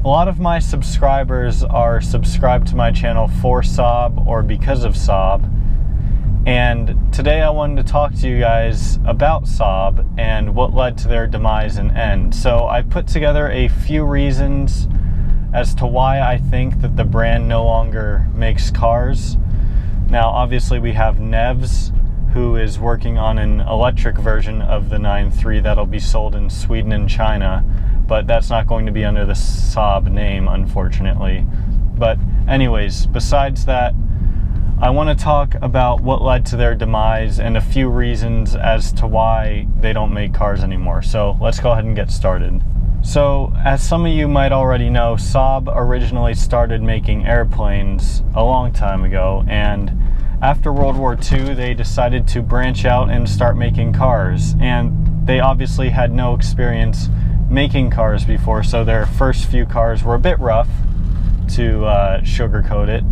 A lot of my subscribers are subscribed to my channel for Saab or because of Saab. And today I wanted to talk to you guys about Saab and what led to their demise and end. So I put together a few reasons as to why I think that the brand no longer makes cars. Now obviously we have Nevs, who is working on an electric version of the 9.3 that'll be sold in Sweden and China, but that's not going to be under the Saab name, unfortunately. But anyways, besides that, I want to talk about what led to their demise and a few reasons as to why they don't make cars anymore. So let's go ahead and get started. So, as some of you might already know, Saab originally started making airplanes a long time ago, and after World War II, they decided to branch out and start making cars. And they obviously had no experience making cars before, so their first few cars were a bit rough, to sugarcoat it.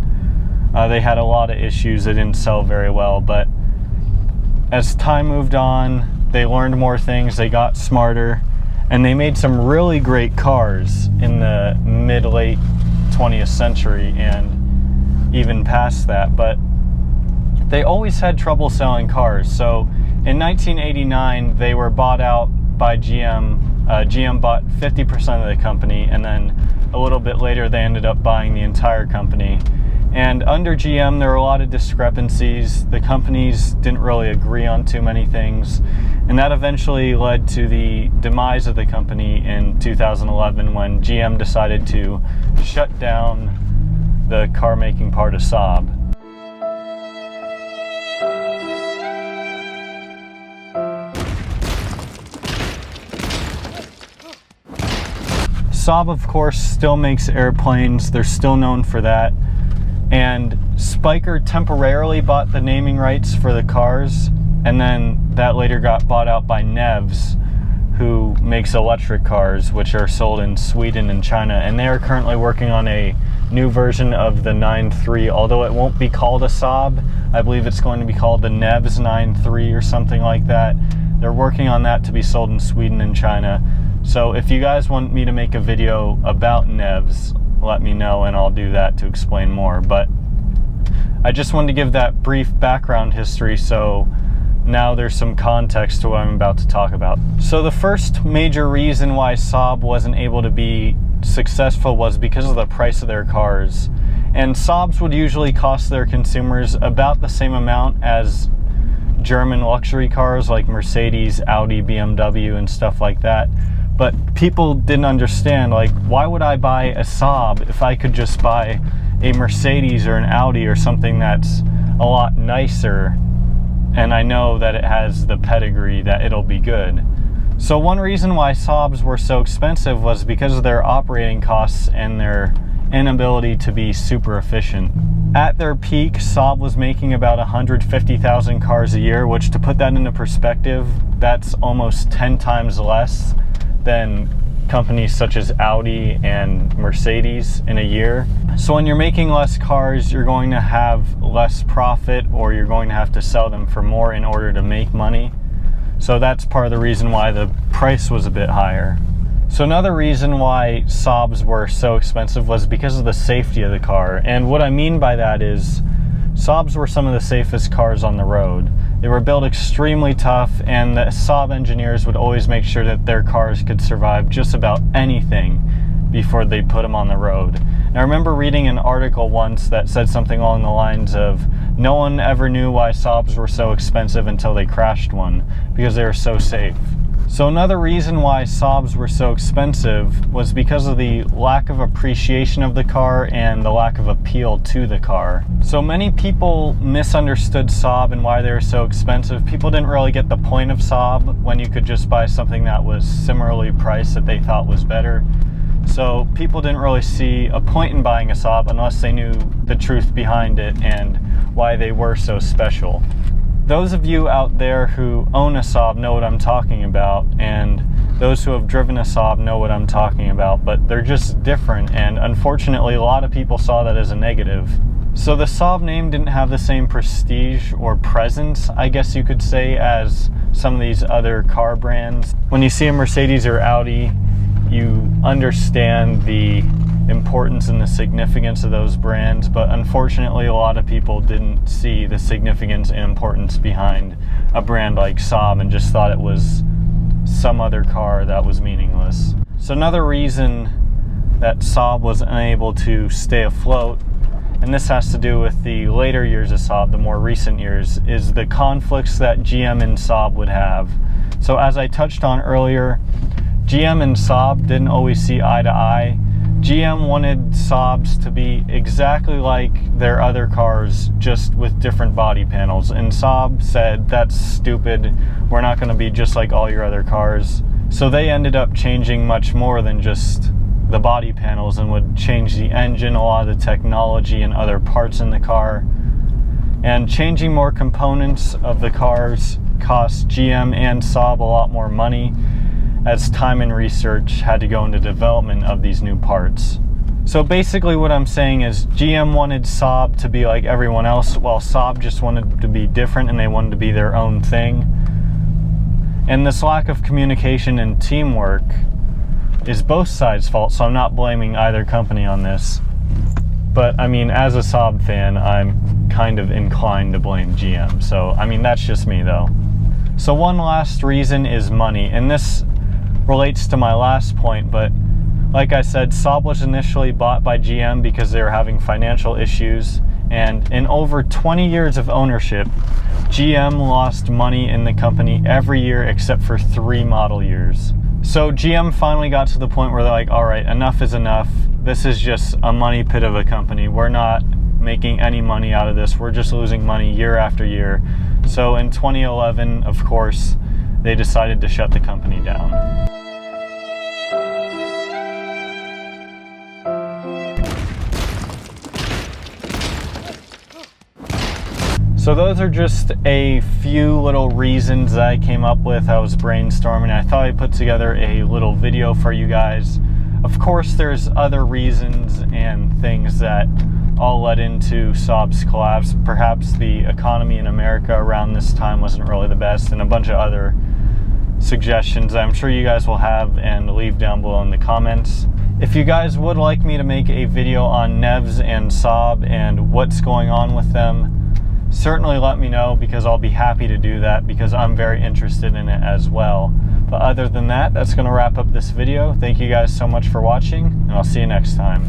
They had a lot of issues, they didn't sell very well, but as time moved on, they learned more things, they got smarter, and they made some really great cars in the mid-late 20th century and even past that. But they always had trouble selling cars. So in 1989, they were bought out by GM. GM bought 50% of the company, and then a little bit later they ended up buying the entire company. And under GM, there were a lot of discrepancies. The companies didn't really agree on too many things. And that eventually led to the demise of the company in 2011 when GM decided to shut down the car making part of Saab. Saab, of course, still makes airplanes. They're still known for that. And Spiker temporarily bought the naming rights for the cars, and then that later got bought out by Nevs, who makes electric cars, which are sold in Sweden and China. And they are currently working on a new version of the 9.3, although it won't be called a Saab. I believe it's going to be called the Nevs 9.3 or something like that. They're working on that to be sold in Sweden and China. So if you guys want me to make a video about Nevs, let me know and I'll do that to explain more. But I just wanted to give that brief background history so now there's some context to what I'm about to talk about. So the first major reason why Saab wasn't able to be successful was because of the price of their cars. And Saabs would usually cost their consumers about the same amount as German luxury cars like Mercedes, Audi, BMW, and stuff like that. But people didn't understand, like, why would I buy a Saab if I could just buy a Mercedes or an Audi or something that's a lot nicer, and I know that it has the pedigree that it'll be good. So one reason why Saabs were so expensive was because of their operating costs and their inability to be super efficient. At their peak, Saab was making about 150,000 cars a year, which, to put that into perspective, that's almost 10 times less than companies such as Audi and Mercedes in a year. So when you're making less cars, you're going to have less profit, or you're going to have to sell them for more in order to make money. So that's part of the reason why the price was a bit higher. So another reason why Saabs were so expensive was because of the safety of the car. And what I mean by that is Saabs were some of the safest cars on the road. They were built extremely tough, and the Saab engineers would always make sure that their cars could survive just about anything before they put them on the road. And I remember reading an article once that said something along the lines of, no one ever knew why Saabs were so expensive until they crashed one, because they were so safe. So another reason why Saabs were so expensive was because of the lack of appreciation of the car and the lack of appeal to the car. So many people misunderstood Saab and why they were so expensive. People didn't really get the point of Saab when you could just buy something that was similarly priced that they thought was better. So people didn't really see a point in buying a Saab unless they knew the truth behind it and why they were so special. Those of you out there who own a Saab know what I'm talking about, and those who have driven a Saab know what I'm talking about, but they're just different, and unfortunately a lot of people saw that as a negative. So the Saab name didn't have the same prestige or presence, I guess you could say, as some of these other car brands. When you see a Mercedes or Audi, you understand the importance and the significance of those brands, but unfortunately a lot of people didn't see the significance and importance behind a brand like Saab and just thought it was some other car that was meaningless. So another reason that Saab was unable to stay afloat, and this has to do with the later years of Saab, the more recent years, is the conflicts that GM and Saab would have. So as I touched on earlier, GM and Saab didn't always see eye to eye. GM wanted Saabs to be exactly like their other cars, just with different body panels. And Saab said, that's stupid, we're not going to be just like all your other cars. So they ended up changing much more than just the body panels and would change the engine, a lot of the technology and other parts in the car. And changing more components of the cars cost GM and Saab a lot more money, as time and research had to go into development of these new parts. So basically what I'm saying is GM wanted Saab to be like everyone else, while Saab just wanted to be different and they wanted to be their own thing. And this lack of communication and teamwork is both sides' fault, so I'm not blaming either company on this. But I mean, as a Saab fan, I'm kind of inclined to blame GM. So I mean, that's just me though. So one last reason is money, and this relates to my last point, but like I said, Saab was initially bought by GM because they were having financial issues, and in over 20 years of ownership, GM lost money in the company every year except for 3 model years. So GM finally got to the point where they're like, all right, enough is enough. This is just a money pit of a company. We're not making any money out of this. We're just losing money year after year. So in 2011, of course, they decided to shut the company down. So those are just a few little reasons that I came up with. I was brainstorming. I thought I'd put together a little video for you guys. Of course, there's other reasons and things that all led into Saab's collapse. Perhaps the economy in America around this time wasn't really the best, and a bunch of other suggestions I'm sure you guys will have and leave down below in the comments. If you guys would like me to make a video on NEVs and Saab and what's going on with them, certainly let me know, because I'll be happy to do that, because I'm very interested in it as well. But other than that, that's going to wrap up this video. Thank you guys so much for watching, and I'll see you next time.